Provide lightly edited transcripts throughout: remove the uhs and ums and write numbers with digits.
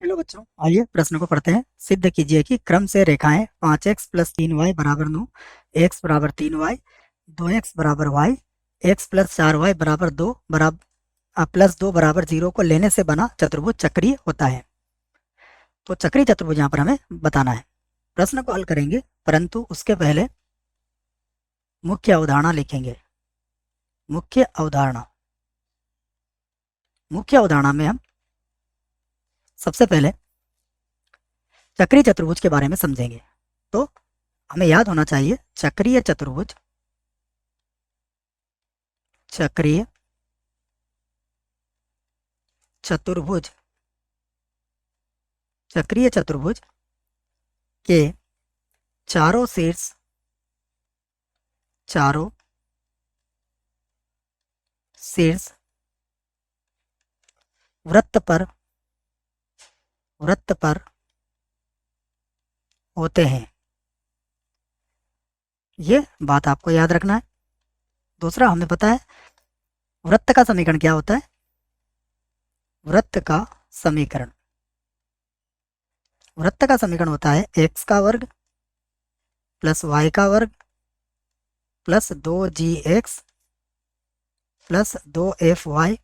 Hello बच्चों, आइए प्रश्न को पढ़ते हैं। सिद्ध कीजिए कि क्रम से रेखाएं 5x प्लस 3y बराबर 9, x बराबर 3y, 2x बराबर y, x प्लस 4y बराबर 2 बराबर प्लस 2 बराबर 0 को लेने से बना चतुर्भुज चक्रीय होता है। तो चक्रीय चतुर्भुज यहाँ पर हमें बताना है। प्रश्न को हल करेंगे, परंतु उसके पहले मुख्य अवधारणा लिखेंगे। मुख्य अवधारणा मुख्य अवधारणा में हम सबसे पहले चक्रीय चतुर्भुज के बारे में समझेंगे। तो हमें याद होना चाहिए चक्रीय चतुर्भुज चक्रीय चतुर्भुज चक्रीय चतुर्भुज के चारों शीर्ष वृत्त पर होते हैं। ये बात आपको याद रखना है। दूसरा, हमें पता है वृत्त का समीकरण क्या होता है। वृत्त का समीकरण होता है x का वर्ग प्लस y का वर्ग plus 2gx plus 2fy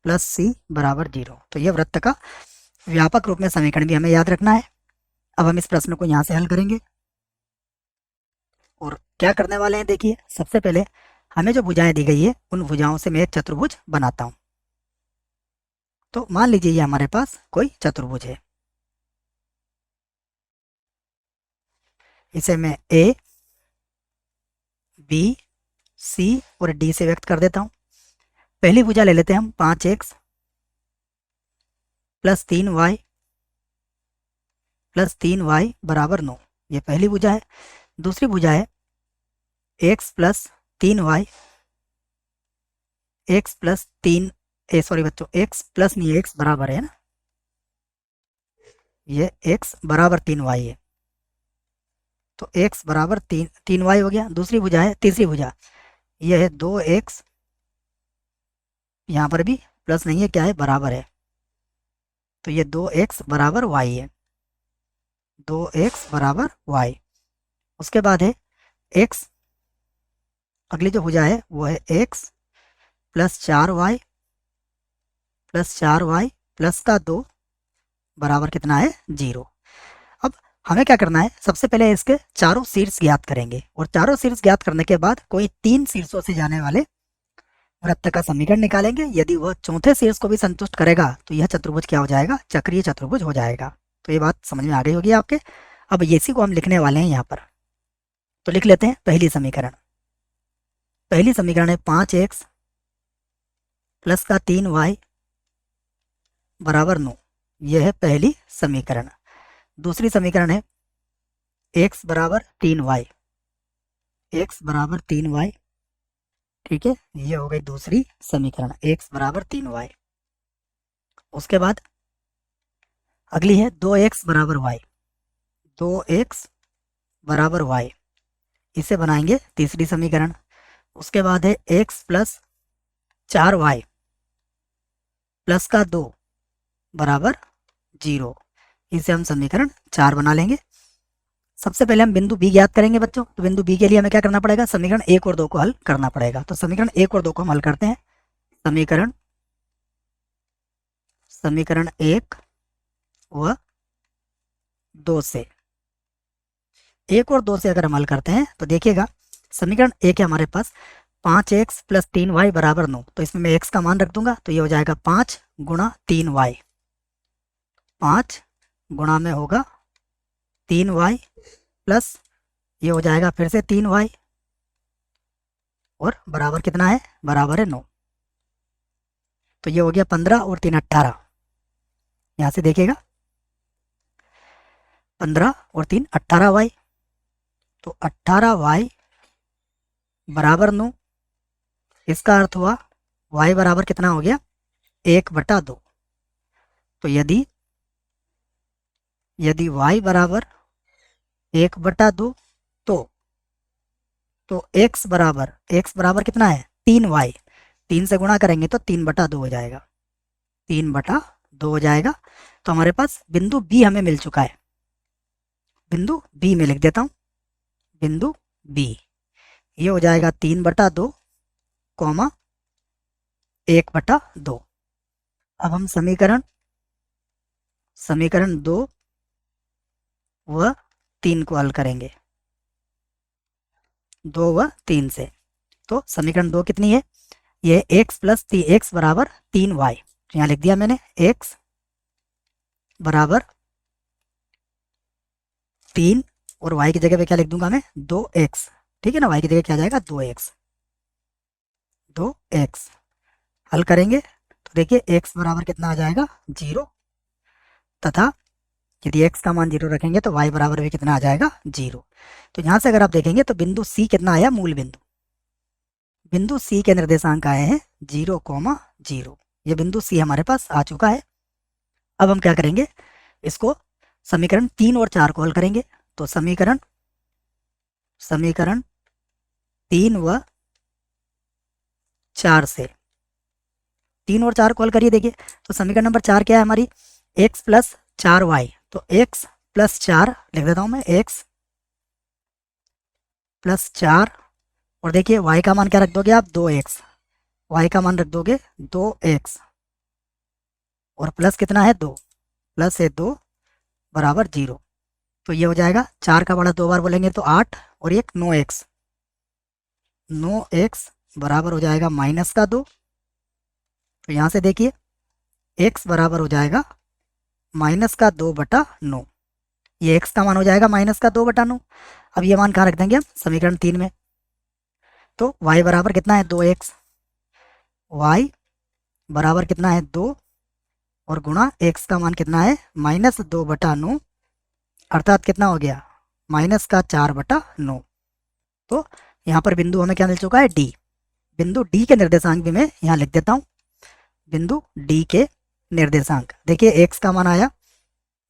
plus c बराबर 0। तो यह वृत्त का व्यापक रूप में समीकरण भी हमें याद रखना है। अब हम इस प्रश्न को यहाँ से हल करेंगे और क्या करने वाले हैं, देखिए। सबसे पहले हमें जो भुजाएं दी गई है उन भुजाओं से मैं एक चतुर्भुज बनाता हूं। तो मान लीजिए ये हमारे पास कोई चतुर्भुज है। इसे मैं ए, बी, सी और डी से व्यक्त कर देता हूं। पहली भुजा ले लेते हैं हम 5x plus 3y plus 3y बराबर 9। ये पहली भुजा है। दूसरी भुजा है x plus 3y, x plus 3 sorry बच्चों, x प्लस नहीं, x बराबर है ना, ये x बराबर 3y है। तो x बराबर 3y हो गया। दूसरी भुजा है, तीसरी भुजा, ये है 2x, यहाँ पर भी प्लस नहीं है, क्या है, बराबर है। तो ये 2x बराबर y है, 2x बराबर y। उसके बाद है x, अगली जो भुजा है वो है x प्लस 4y प्लस का 2 बराबर कितना है, 0। अब हमें क्या करना है, सबसे पहले इसके चारों शीर्ष ज्ञात करेंगे और चारों शीर्ष ज्ञात करने के बाद कोई 3 शीर्षों से जाने वाले वृत्त का समीकरण निकालेंगे। यदि वह चौथे शीर्ष को भी संतुष्ट करेगा तो यह चतुर्भुज क्या हो जाएगा, चक्रीय चतुर्भुज हो जाएगा। तो ये बात समझ में आ गई होगी आपके। अब इसी को हम लिखने वाले हैं यहाँ पर। तो लिख लेते हैं पहली समीकरण है 5x प्लस का 3y बराबर 9। यह है पहली समीकरण। दूसरी समीकरण है x बराबर 3y, ठीक है, ये हो गई दूसरी समीकरण, x बराबर 3y। उसके बाद अगली है 2x बराबर y, 2x बराबर y, इसे बनाएंगे तीसरी समीकरण। उसके बाद है x प्लस 4y प्लस का 2 बराबर 0, इसे हम समीकरण 4 बना लेंगे। सबसे पहले हम बिंदु बी ज्ञात करेंगे बच्चों। तो बिंदु बी के लिए हमें क्या करना पड़ेगा, समीकरण 1 और 2 को हल करना पड़ेगा। तो समीकरण 1 और 2 को हम हल करते हैं। समीकरण 1 व 2 से, 1 और 2 से अगर हम हल करते हैं तो देखिएगा, समीकरण 1 है हमारे पास 5x प्लस 3y बराबर 9। तो इसमें मैं x का मान रख दूंगा, तो ये हो जाएगा 5 गुणा 3y, 5 गुणा में होगा 3y प्लस ये हो जाएगा फिर से 3y और बराबर कितना है, बराबर है 9। तो ये हो गया 15 और 3 18। यहाँ से देखिएगा 15 और 3 18y, तो 18y बराबर 9। इसका अर्थ हुआ y बराबर कितना हो गया, 1/2। तो यदि y बराबर 1/2 तो x बराबर कितना है, 3y, 3 से गुणा करेंगे तो 3/2 हो जाएगा, 3/2 हो जाएगा। तो हमारे पास बिंदु बी हमें मिल चुका है। बिंदु बी में लिख देता हूँ, बिंदु बी ये हो जाएगा 3/2 कॉमा 1/2। अब हम समीकरण 2 व 3 को हल करेंगे, 2 व 3 से। तो समीकरण 2 कितनी है, ये x प्लस x बराबर 3y, यहाँ लिख दिया मैंने x बराबर 3 और y की जगह पे क्या लिख दूंगा मैं 2x, ठीक है ना, y की जगह क्या आ जाएगा 2x, 2x हल करेंगे तो देखिए x बराबर कितना आ जाएगा 0, तथा यदि x का मान 0 रखेंगे तो y बराबर भी कितना आ जाएगा 0। तो यहाँ से अगर आप देखेंगे तो बिंदु C कितना आया, मूल बिंदु, बिंदु C के निर्देशांक आए हैं 0,0। ये बिंदु C हमारे पास आ चुका है। अब हम क्या करेंगे, इसको समीकरण 3 और 4 को हल करेंगे। तो समीकरण 3 व 4 से 3 और 4 को हल करिए। देखिए तो समीकरण नंबर 4 क्या है हमारी, x प्लस 4y, तो x प्लस 4 लिख देता हूं मैं, x प्लस 4, और देखिए y का मान क्या रख दोगे आप 2x, y का मान रख दोगे 2x, और प्लस कितना है 2, प्लस है 2 बराबर 0। तो ये हो जाएगा 4 का बड़ा 2 बार बोलेंगे तो 8, और एक 9x, 9x बराबर हो जाएगा माइनस का 2। तो यहाँ से देखिए x बराबर हो जाएगा माइनस का 2/9, ये x का मान हो जाएगा माइनस का 2/9। अब ये मान कहाँ रख देंगे हम, समीकरण 3 में। तो y बराबर कितना है 2x, y बराबर कितना है 2, और गुणा x का मान कितना है माइनस 2/9, अर्थात कितना हो गया माइनस का 4/9। तो यहाँ पर बिंदु हमें क्या मिल चुका है D। बिंदु D के निर्देशांक भी मैं यहाँ लिख देता हूँ। बिंदु D के निर्देशांक देखिए x का मान आया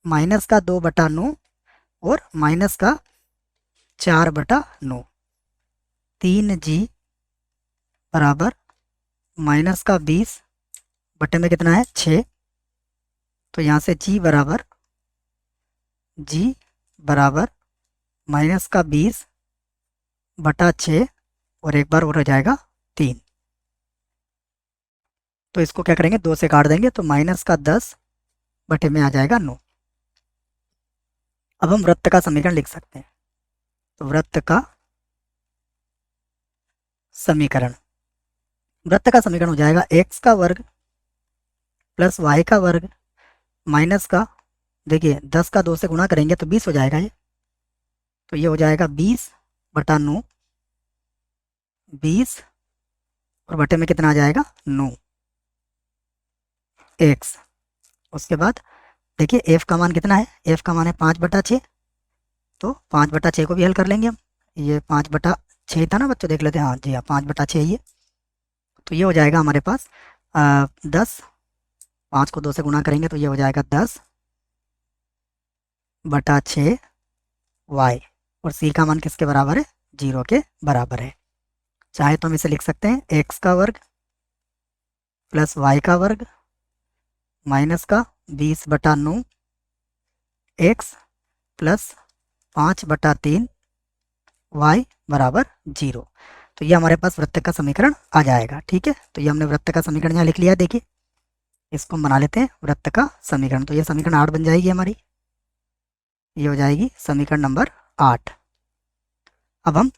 माइनस का 2/9 और माइनस का 4/9, 3g बराबर माइनस का 20 बटे में कितना है 6। तो यहाँ से g बराबर माइनस का 20/6, और एक बार और हो जाएगा 3। तो इसको क्या करेंगे 2 से काट देंगे, तो माइनस का 10 बटे में आ जाएगा 9। अब हम वृत्त का समीकरण लिख सकते हैं। तो वृत्त का समीकरण हो जाएगा x का वर्ग प्लस y का वर्ग माइनस का, देखिए 10 का 2 से गुणा करेंगे तो 20 हो जाएगा ये। तो ये हो जाएगा 20/9, 20 और बटे में कितना आ जाएगा 9x। उसके बाद देखिए f का मान कितना है, f का मान है 5/6, तो 5/6 को भी हल कर लेंगे हम। ये 5/6 था ना बच्चों, देख लेते हैं, हाँ जी हाँ 5/6 ये। तो ये हो जाएगा हमारे पास 10, 5 को 2 से गुणा करेंगे तो ये हो जाएगा 10/6 y, और c का मान किसके बराबर है 0 के बराबर है। चाहे तो हम इसे लिख सकते हैं x का वर्ग प्लस y का वर्ग माइनस का 20/9 x प्लस 5/3 y बराबर 0। तो ये हमारे पास वृत्त का समीकरण आ जाएगा। ठीक है, तो ये हमने वृत्त का समीकरण यहाँ लिख लिया। देखिए इसको हम बना लेते हैं वृत्त का समीकरण। तो ये समीकरण 8 बन जाएगी हमारी, ये हो जाएगी समीकरण नंबर 8। अब हम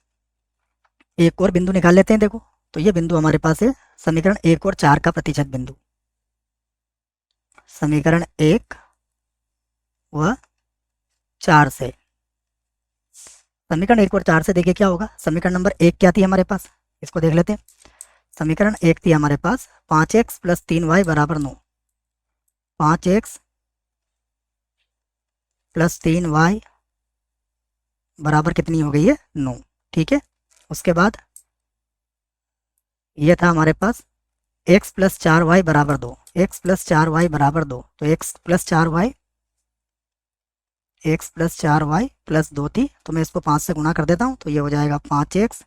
एक और बिंदु निकाल लेते हैं। देखो तो ये बिंदु हमारे पास है समीकरण 1 और 4 का प्रतिच्छेद बिंदु। समीकरण 1 व 4 से, समीकरण 1 और 4 से देखिए क्या होगा। समीकरण नंबर 1 क्या थी हमारे पास, इसको देख लेते हैं। समीकरण 1 थी हमारे पास 5x प्लस 3y बराबर 9, 5x प्लस 3y बराबर कितनी हो गई है 9। ठीक है, उसके बाद ये था हमारे पास x प्लस 4y बराबर 2, x प्लस 4y बराबर 2, तो x प्लस 4y प्लस 2 थी, तो मैं इसको 5 से गुणा कर देता हूँ। तो ये हो जाएगा 5x,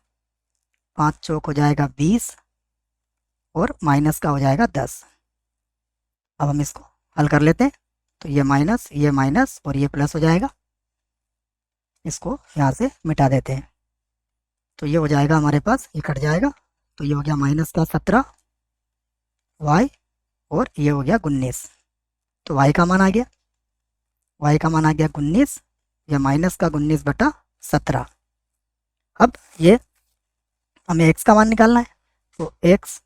5 चौक हो जाएगा 20, और माइनस का हो जाएगा 10। अब हम इसको हल कर लेते हैं। तो ये माइनस और ये प्लस हो जाएगा। इसको यहाँ से मिटा देते हैं, तो ये हो जाएगा हमारे पास, ये कट जाएगा, तो ये हो गया माइनस का 17 वाई और ये हो गया 19। तो वाई का मान आ गया, वाई का मान आ गया 19 या माइनस का 19/17। अब ये हमें एक्स का मान निकालना है, तो एक्स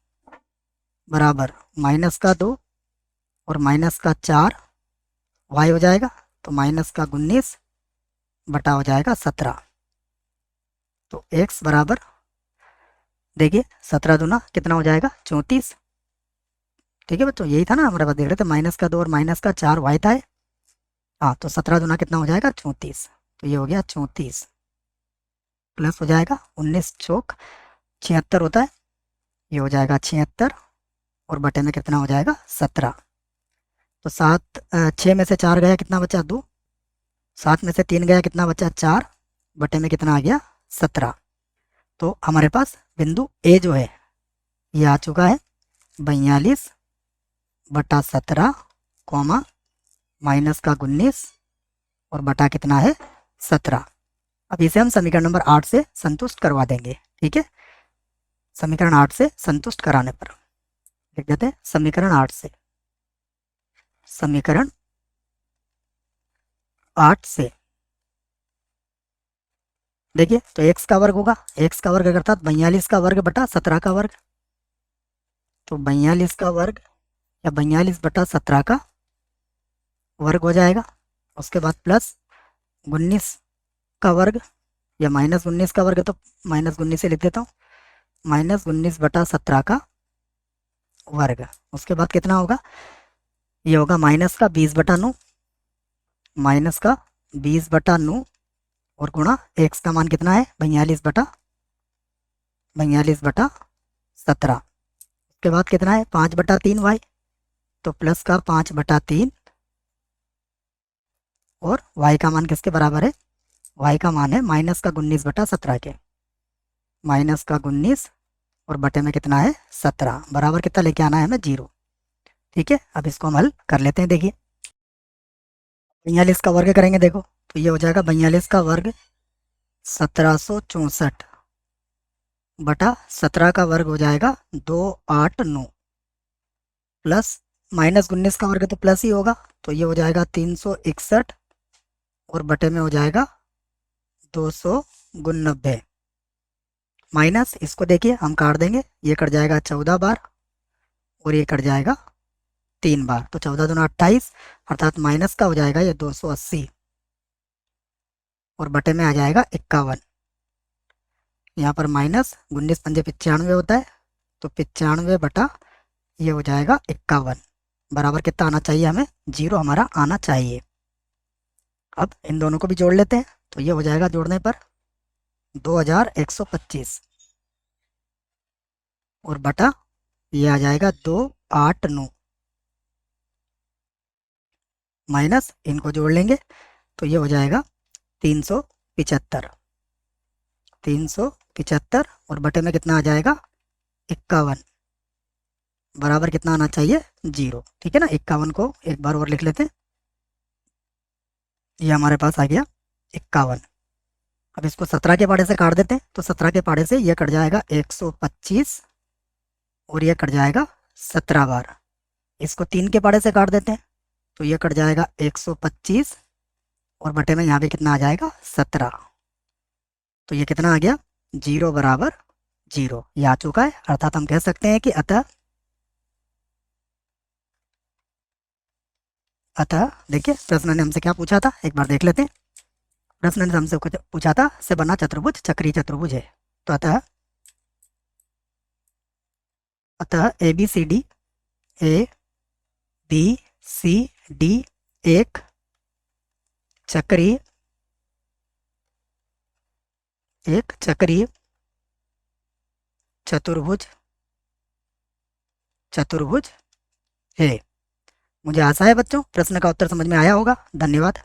बराबर माइनस का 2 और माइनस का 4 वाई हो जाएगा, तो माइनस का 19 बटा हो जाएगा 17। तो एक्स बराबर देखिए 17 दूना कितना हो जाएगा 34। ठीक है बच्चों, यही था ना हमारे पास, देख रहे थे माइनस का 2 और माइनस का 4 वाई था। हाँ, तो 17 दूना कितना हो जाएगा 34। तो ये हो गया 34 प्लस हो जाएगा 19 चौक 76 होता है, ये हो जाएगा 76 और बटे में कितना हो जाएगा 17। तो 6 में से 4 गया कितना बचा 2, 7 में से 3 गया कितना बचा 4, बटे में कितना आ गया 17। तो हमारे पास बिंदु ए जो है ये आ चुका है 42/17 कॉमा माइनस का 19 और बटा कितना है 17। अब इसे हम समीकरण नंबर 8 से संतुष्ट करवा देंगे। ठीक है, समीकरण 8 से संतुष्ट कराने पर लिख देते हैं समीकरण 8 से, समीकरण 8 से देखिए, तो x का वर्ग होगा, x का वर्ग अर्थात 42 का वर्ग बटा 17 का वर्ग, तो 42 का वर्ग या 42/17 का वर्ग हो जाएगा। उसके बाद प्लस 19 का वर्ग या माइनस 19 का वर्ग है तो माइनस 19 से लिख देता हूँ, -19/17 का वर्ग। उसके बाद कितना होगा, ये होगा माइनस का 20/9, माइनस का 20/9 और गुणा एक्स का मान कितना है 42/17। उसके बाद कितना है 5/3 वाई, तो प्लस का 5/3 और वाई का मान किसके बराबर है, वाई का मान है माइनस का 19/17 के, माइनस का 19 और बटे में कितना है 17, बराबर कितना लेके आना है हमें 0। ठीक है, अब इसको हम हल कर लेते हैं। देखिए 42 का वर्ग करेंगे, देखो तो ये हो जाएगा 42 का वर्ग 1764 बटा 17 का वर्ग हो जाएगा 289 प्लस -19 का वर्ग तो प्लस ही होगा, तो ये हो जाएगा 361 और बटे में हो जाएगा 290 माइनस, इसको देखिए हम काट देंगे, ये कट जाएगा 14 बार और ये कट जाएगा 3 बार, तो 14 दूना 28 अर्थात माइनस का हो जाएगा ये 280 और बटे में आ जाएगा 51। यहाँ पर माइनस 19×5 = 95 होता है, तो 95 बटा ये हो जाएगा 51, बराबर कितना आना चाहिए हमें 0 हमारा आना चाहिए। अब इन दोनों को भी जोड़ लेते हैं, तो ये हो जाएगा जोड़ने पर 2125 और बटा ये आ जाएगा 289 माइनस इनको जोड़ लेंगे तो ये हो जाएगा 375 और बटे में कितना आ जाएगा 51, बराबर कितना आना चाहिए 0। ठीक है ना, 51 को एक बार और लिख लेते हैं, ये हमारे पास आ गया 51। अब इसको 17 के पाड़े से काट देते हैं, तो 17 के पाड़े से ये कट जाएगा 125 और ये कट जाएगा 17 बार। इसको 3 के पाड़े से काट देते हैं, तो ये कट जाएगा 125 और बटे में यहाँ पे कितना आ जाएगा 17, तो ये कितना आ गया 0 बराबर 0, ये आ चुका है। अर्थात हम कह सकते हैं कि अतः देखिए प्रश्न ने हमसे क्या पूछा था, एक बार देख लेते हैं। प्रश्न ने हमसे पूछा था से बना चतुर्भुज चक्रीय चतुर्भुज है, तो अतः ए बी सी डी एक चक्रीय चतुर्भुज है। मुझे आशा है बच्चों प्रश्न का उत्तर समझ में आया होगा। धन्यवाद।